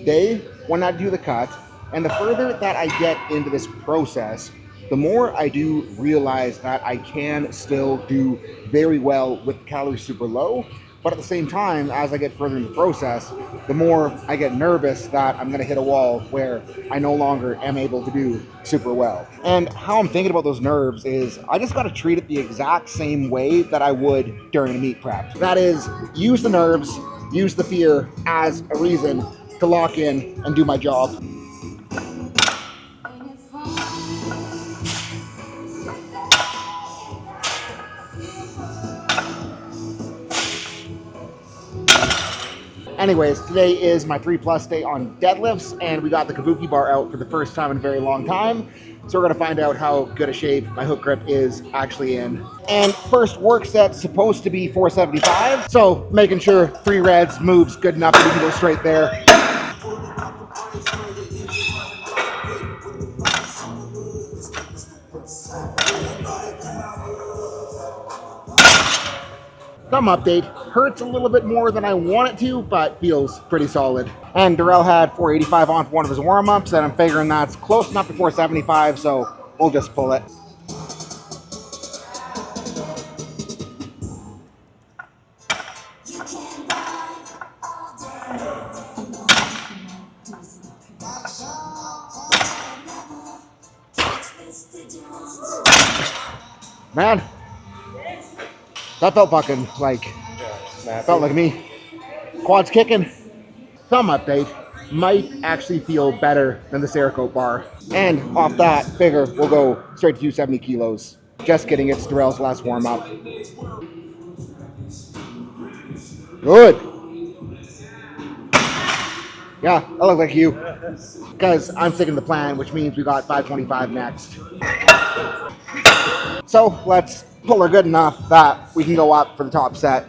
Day when I do the cut, and the further that I get into this process, the more I do realize that I can still do very well with calories super low. But at the same time, as I get further in the process, the more I get nervous that I'm going to hit a wall where I no longer am able to do super well. And how I'm thinking about those nerves is I just got to treat it the exact same way that I would during a meet prep. That is, use the nerves, use the fear as a reason to lock in and do my job. Anyways, today is my 3+ day on deadlifts, and we got the kabuki bar out for the first time in a very long time. So we're gonna find out how good a shape my hook grip is actually in. And first work set's supposed to be 475. So making sure 3 reds moves good enough that we can go straight there. Thumb update, hurts a little bit more than I want it to, but feels pretty solid. And Darrell had 485 on for one of his warm-ups, and I'm figuring that's close enough to 475, so we'll just pull it. Man, that felt fucking like, felt like me. Quads kicking. Thumb update, might actually feel better than the Cerakote bar. And off that, figure we'll go straight to 270 kilos. Just kidding, it's Darrell's last warm up. Good. Yeah, I look like you. Because I'm sticking to the plan, which means we got 525 next. So let's pull her good enough that we can go up for the top set.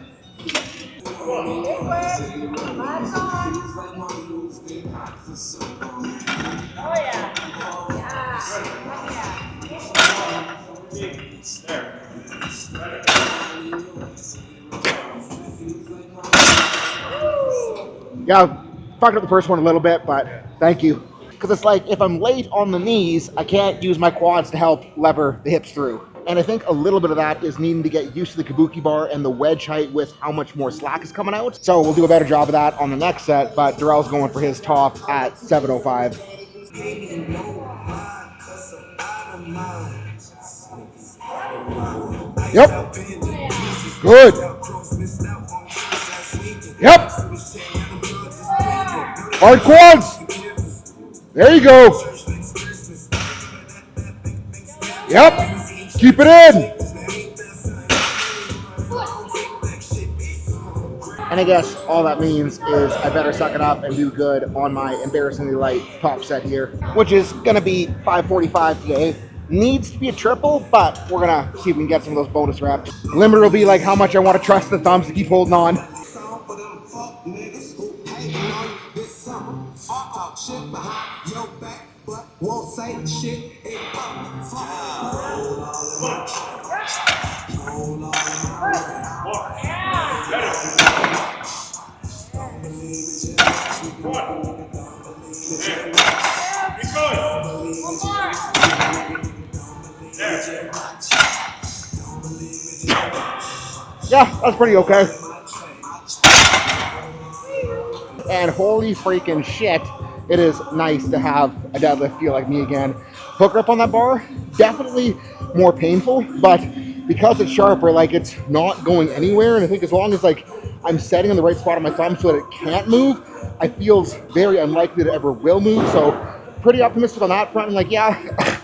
Yeah, fucked up the first one a little bit, but thank you. Because it's like, if I'm late on the knees, I can't use my quads to help lever the hips through. And I think a little bit of that is needing to get used to the kabuki bar and the wedge height with how much more slack is coming out. So we'll do a better job of that on the next set, but Darrell's going for his top at 705. Yep. Good. Yep. Hard quads. There you go. Yep. Keep it in. And I guess all that means is I better suck it up and do good on my embarrassingly light top set here, which is going to be 545 today. Needs to be a triple, but we're going to see if we can get some of those bonus reps. Limiter will be like how much I want to trust the thumbs to keep holding on. Yeah, that's pretty okay. And holy freaking shit, it is nice to have a deadlift feel like me again. Hook grip on that bar, definitely more painful, but because it's sharper, like it's not going anywhere. And I think as long as like I'm setting in the right spot on my thumb so that it can't move, I feels very unlikely that it ever will move. So pretty optimistic on that front. And like, yeah,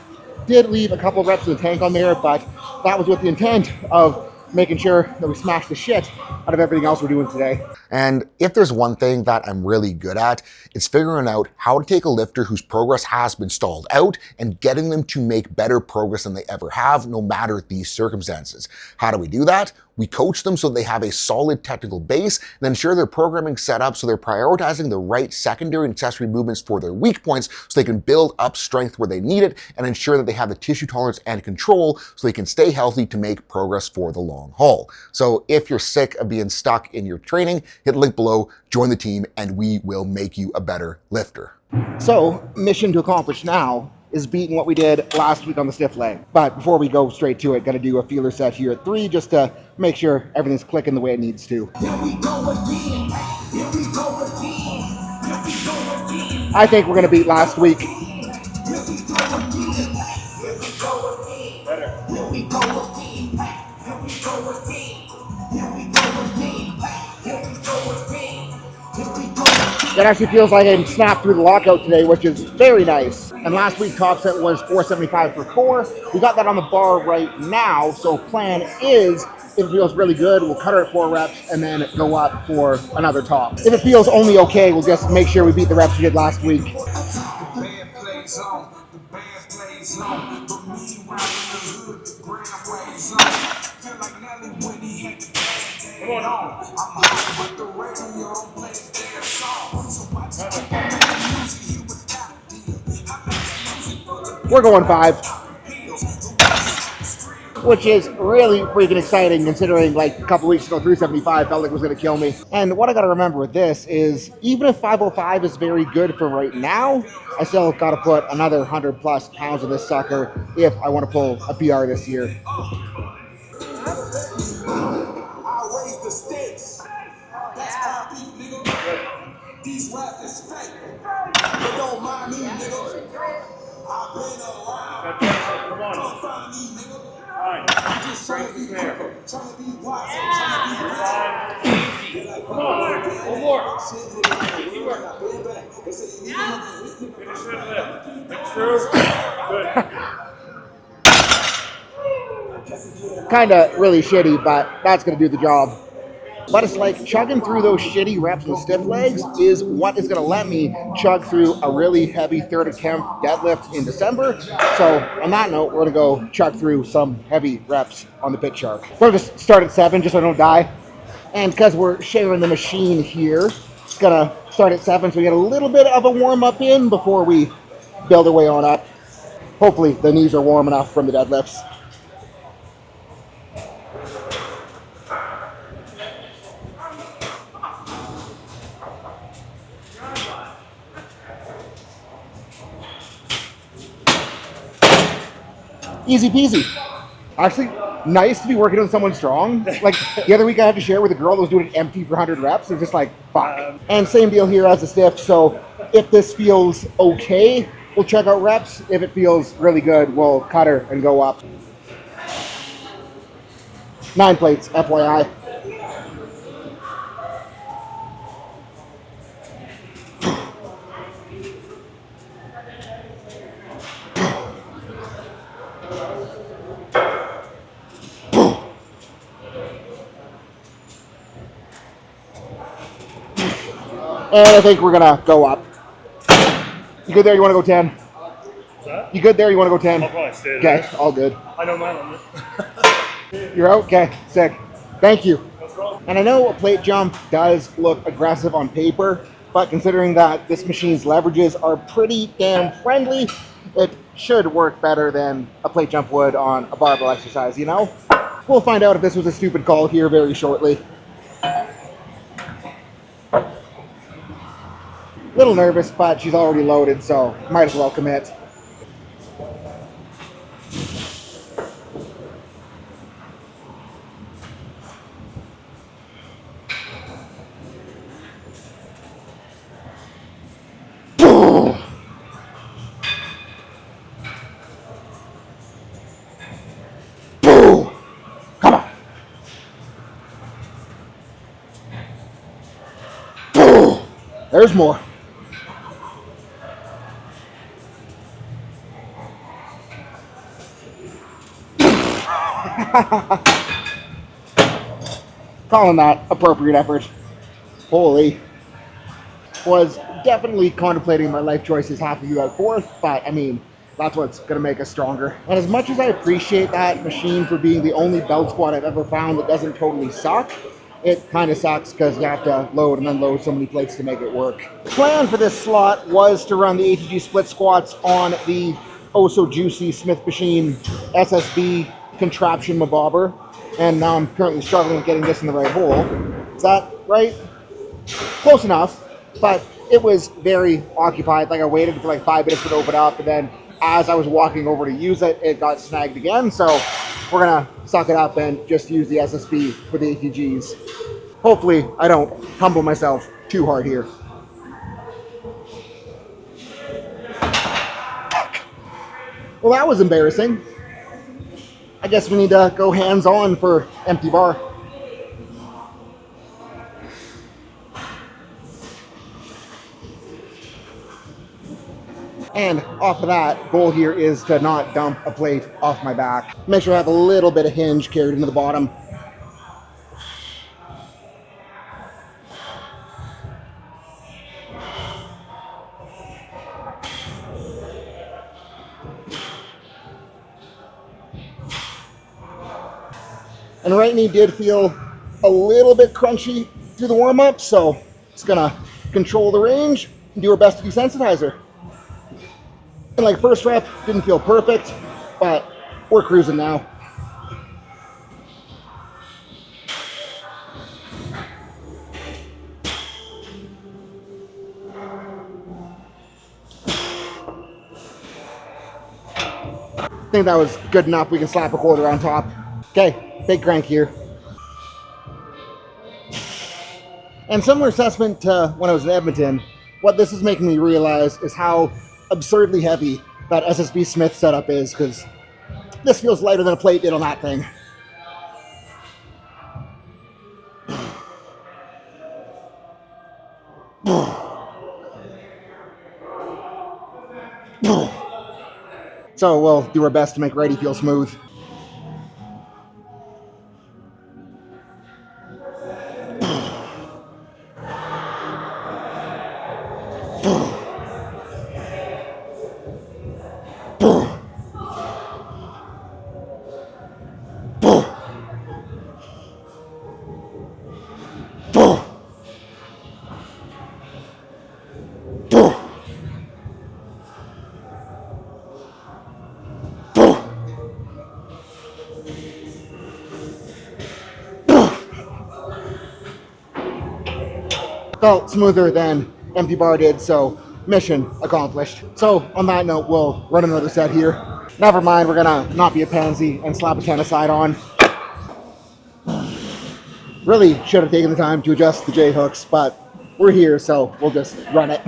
did leave a couple of reps in the tank on there, but that was with the intent of making sure that we smash the shit out of everything else we're doing today. And if there's one thing that I'm really good at, it's figuring out how to take a lifter whose progress has been stalled out and getting them to make better progress than they ever have, no matter the circumstances. How do we do that? We coach them so they have a solid technical base, and ensure their programming set up so they're prioritizing the right secondary and accessory movements for their weak points so they can build up strength where they need it and ensure that they have the tissue tolerance and control so they can stay healthy to make progress for the long haul. So if you're sick of being stuck in your training, hit the link below, join the team, and we will make you a better lifter. So, mission to accomplish now is beating what we did last week on the stiff leg. But before we go straight to it, got to do a feeler set here at 3 just to make sure everything's clicking the way it needs to. I think we're going to beat last week. It actually feels like I snapped through the lockout today, which is very nice. And last week top set was 475 for core. We got that on the bar right now. So plan is, if it feels really good, we'll cut her at 4 reps and then go up for another top. If it feels only okay, we'll just make sure we beat the reps we did last week. We're going 5, which is really freaking exciting considering like a couple weeks ago 375 felt like it was going to kill me. And what I got to remember with this is even if 505 is very good for right now, I still got to put another 100 plus pounds of this sucker if I want to pull a PR this year. These rap is fake, but don't mind me, nigga. I've been around. Don't find me, nigga. I'm just trying to be quicker, trying to be wise, trying to be rich. Come on, one more. Kinda really shitty, but that's gonna do the job. But it's like chugging through those shitty reps and stiff legs is what is going to let me chug through a really heavy third attempt deadlift in December. So on that note, we're going to go chug through some heavy reps on the Pit Shark. We're going to start at 7 just so I don't die. And because we're sharing the machine here, it's going to start at 7 so we get a little bit of a warm up in before we build our way on up. Hopefully the knees are warm enough from the deadlifts. Easy peasy. Actually, nice to be working with someone strong. Like the other week I had to share with a girl that was doing it empty for 100 reps. It was just like, fuck. And same deal here as a stiff. So if this feels okay, we'll check out reps. If it feels really good, we'll cut her and go up. 9 plates, FYI. And I think we're gonna go up. You good there? You wanna go 10? What's that? You good there? You wanna go 10? I'll probably stay Okay, there. all good. I know mine on it. You're out? Okay, sick. Thank you. No problem. And I know a plate jump does look aggressive on paper, but considering that this machine's leverages are pretty damn friendly, it should work better than a plate jump would on a barbell exercise, you know? We'll find out if this was a stupid call here very shortly. Little nervous, but she's already loaded, so might as well commit. Come on. There's more. Calling that appropriate effort. Holy. Was definitely contemplating my life choices half of you at 4th, but I mean, That's what's going to make us stronger. And as much as I appreciate that machine for being the only belt squat I've ever found that doesn't totally suck, it kind of sucks because you have to load and unload so many plates to make it work. The plan for this slot was to run the ATG split squats on the oh so juicy Smith Machine SSB contraption mabobber, and now I'm currently struggling with getting this in the right hole. Is that right? Close enough, but it was very occupied. Like I waited for like 5 minutes for it to open up, and then as I was walking over to use it, it got snagged again. So we're gonna suck it up and just use the SSB for the ATGs. Hopefully I don't humble myself too hard here. Well, that was embarrassing. I guess we need to go hands-on for empty bar. And off of that, goal here is to not dump a plate off my back. Make sure I have a little bit of hinge carried into the bottom. And right knee did feel a little bit crunchy through the warm-up, so it's gonna control the range and do our best to desensitize her. And like first rep, didn't feel perfect, but we're cruising now. I think that was good enough. We can slap a quarter on top. Okay, big crank here. And similar assessment to when I was in Edmonton, what this is making me realize is how absurdly heavy that SSB Smith setup is, because this feels lighter than a plate did on that thing. So we'll do our best to make righty feel smooth. Felt smoother than empty bar did, so mission accomplished. So on that note, we'll run another set here. Never mind, we're gonna not be a pansy and slap a tennis side on. Really should have taken the time to adjust the J hooks, but we're here, so we'll just run it.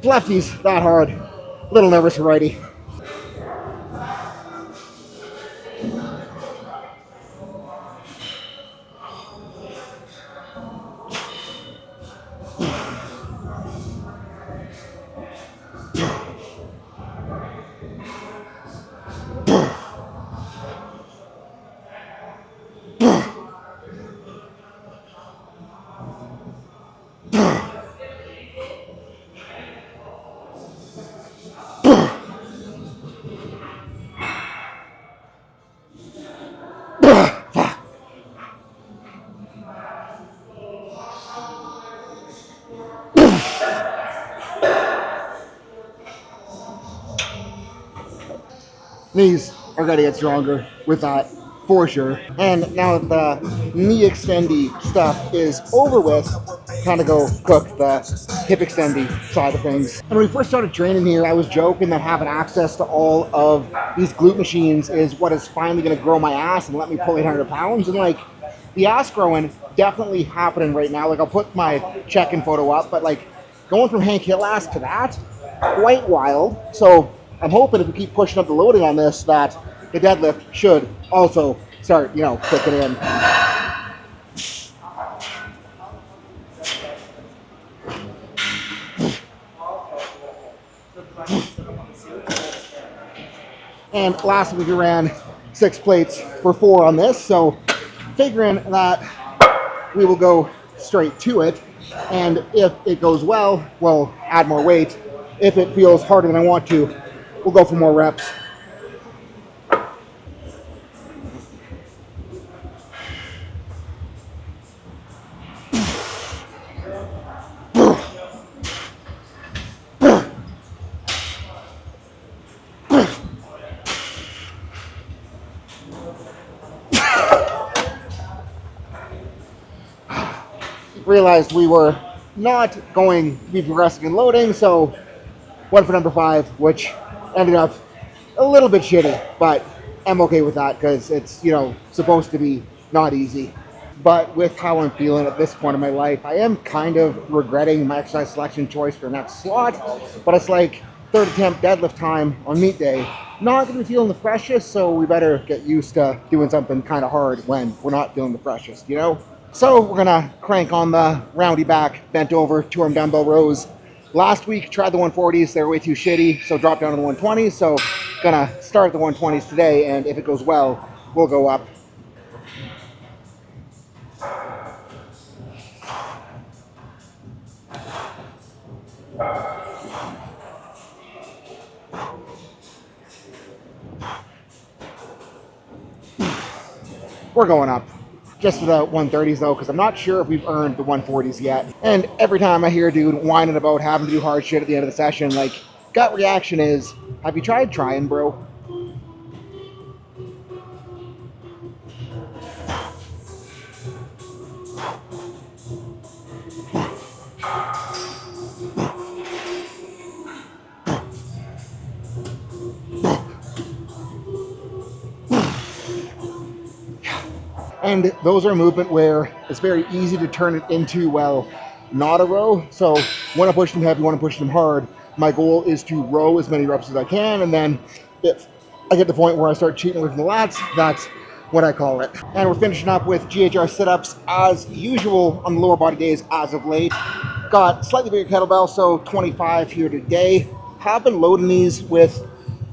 Lefties, that hard. A little nervous for righty. Knees are gonna get stronger with that, for sure. And now that the knee extendy stuff is over with, kind of go cook the hip extendy side of things. And when we first started training here, I was joking that having access to all of these glute machines is what is finally gonna grow my ass and let me pull 800 pounds. And like, the ass growing definitely happening right now. Like, I'll put my check-in photo up, but like, going from Hank Hill ass to that, quite wild. So I'm hoping if we keep pushing up the loading on this, that the deadlift should also start, you know, kicking in. And last week we ran 6 plates for 4 on this, so figuring that we will go straight to it. And if it goes well, we'll add more weight. If it feels harder than I want to, we'll go for more reps. Realized we were not going to be progressing in loading, so went for number 5, which ended up a little bit shitty, but I'm okay with that because it's, supposed to be not easy. But with how I'm feeling at this point in my life, I am kind of regretting my exercise selection choice for the next slot. But it's like third attempt deadlift time on meet day. Not going to be feeling the freshest, so we better get used to doing something kind of hard when we're not feeling the freshest, So we're going to crank on the roundy back, bent over, 2-arm dumbbell rows. Last week, tried the 140s. They were way too shitty, so dropped down to the 120s. So gonna start the 120s today, and if it goes well, we'll go up. We're going up. Just to the 130s though, because I'm not sure if we've earned the 140s yet. And every time I hear a dude whining about having to do hard shit at the end of the session, like, gut reaction is, have you tried trying, bro? And those are a movement where it's very easy to turn it into, well, not a row. So when I push them heavy, when I push them hard, my goal is to row as many reps as I can. And then if I get to the point where I start cheating with the lats, that's what I call it. And we're finishing up with GHR sit-ups as usual on the lower body days as of late. Got slightly bigger kettlebell, so 25 here today. Have been loading these with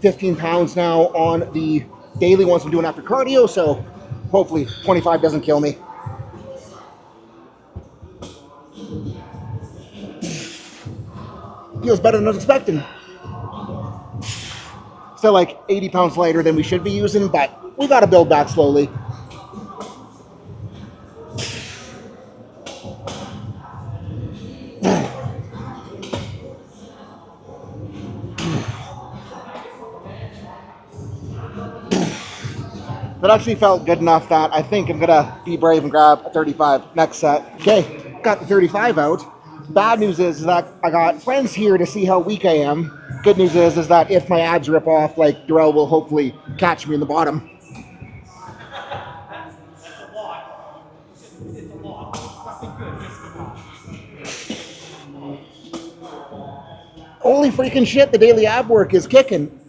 15 pounds now on the daily ones I'm doing after cardio, so hopefully 25 doesn't kill me. Feels better than I was expecting. Still like 80 pounds lighter than we should be using, but we gotta build back slowly. That actually felt good enough that I think I'm gonna be brave and grab a 35 next set. Okay, got the 35 out. Bad news is that I got friends here to see how weak I am. Good news is that if my abs rip off, like, Darrell will hopefully catch me in the bottom. Holy freaking shit, the daily ab work is kicking.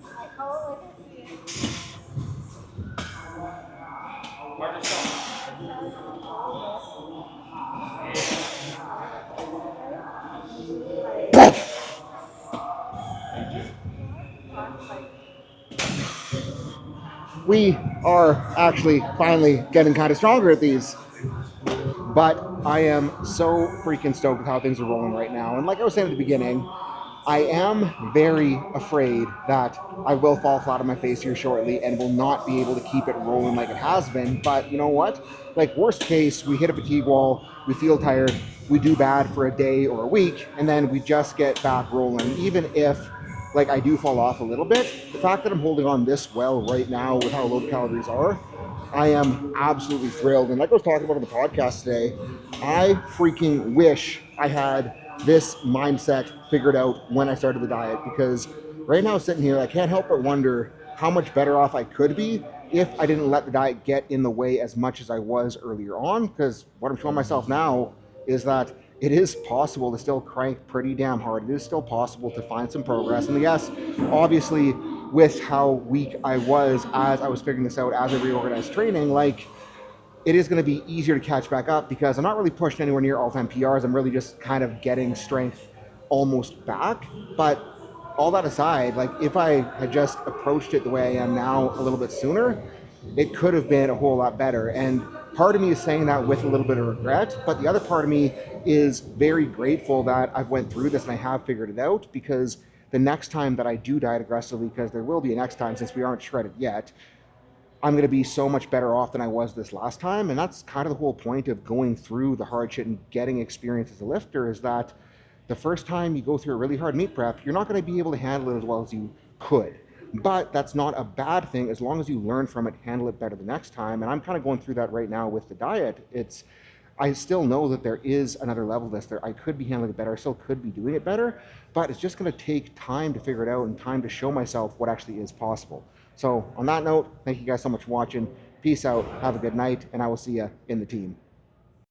We are actually finally getting kind of stronger at these. But I am so freaking stoked with how things are rolling right now. And like I was saying at the beginning, I am very afraid that I will fall flat on my face here shortly and will not be able to keep it rolling like it has been. But you know what? Like, worst case, we hit a fatigue wall, we feel tired, we do bad for a day or a week, and then we just get back rolling. Even if, like, I do fall off a little bit, the fact that I'm holding on this well right now with how low the calories are, I am absolutely thrilled. And like I was talking about on the podcast today, I freaking wish I had this mindset figured out when I started the diet, because right now sitting here, I can't help but wonder how much better off I could be if I didn't let the diet get in the way as much as I was earlier on. Because what I'm showing myself now is that it is possible to still crank pretty damn hard. It is still possible to find some progress. And yes, obviously, with how weak I was as I was figuring this out, as I reorganized training, like, it is going to be easier to catch back up because I'm not really pushing anywhere near all-time PRs. I'm really just kind of getting strength almost back. But all that aside, like if I had just approached it the way I am now a little bit sooner, it could have been a whole lot better. And part of me is saying that with a little bit of regret, but the other part of me is very grateful that I've went through this and I have figured it out, because the next time that I do diet aggressively, because there will be a next time since we aren't shredded yet, I'm going to be so much better off than I was this last time. And that's kind of the whole point of going through the hard shit and getting experience as a lifter, is that the first time you go through a really hard meet prep, you're not going to be able to handle it as well as you could. But that's not a bad thing as long as you learn from it, handle it better the next time. And I'm kind of going through that right now with the diet. I still know that there is another level to this. I could be handling it better. I still could be doing it better, but it's just going to take time to figure it out and time to show myself what actually is possible. So on that note, thank you guys so much for watching. Peace out. Have a good night, and I will see you in the team.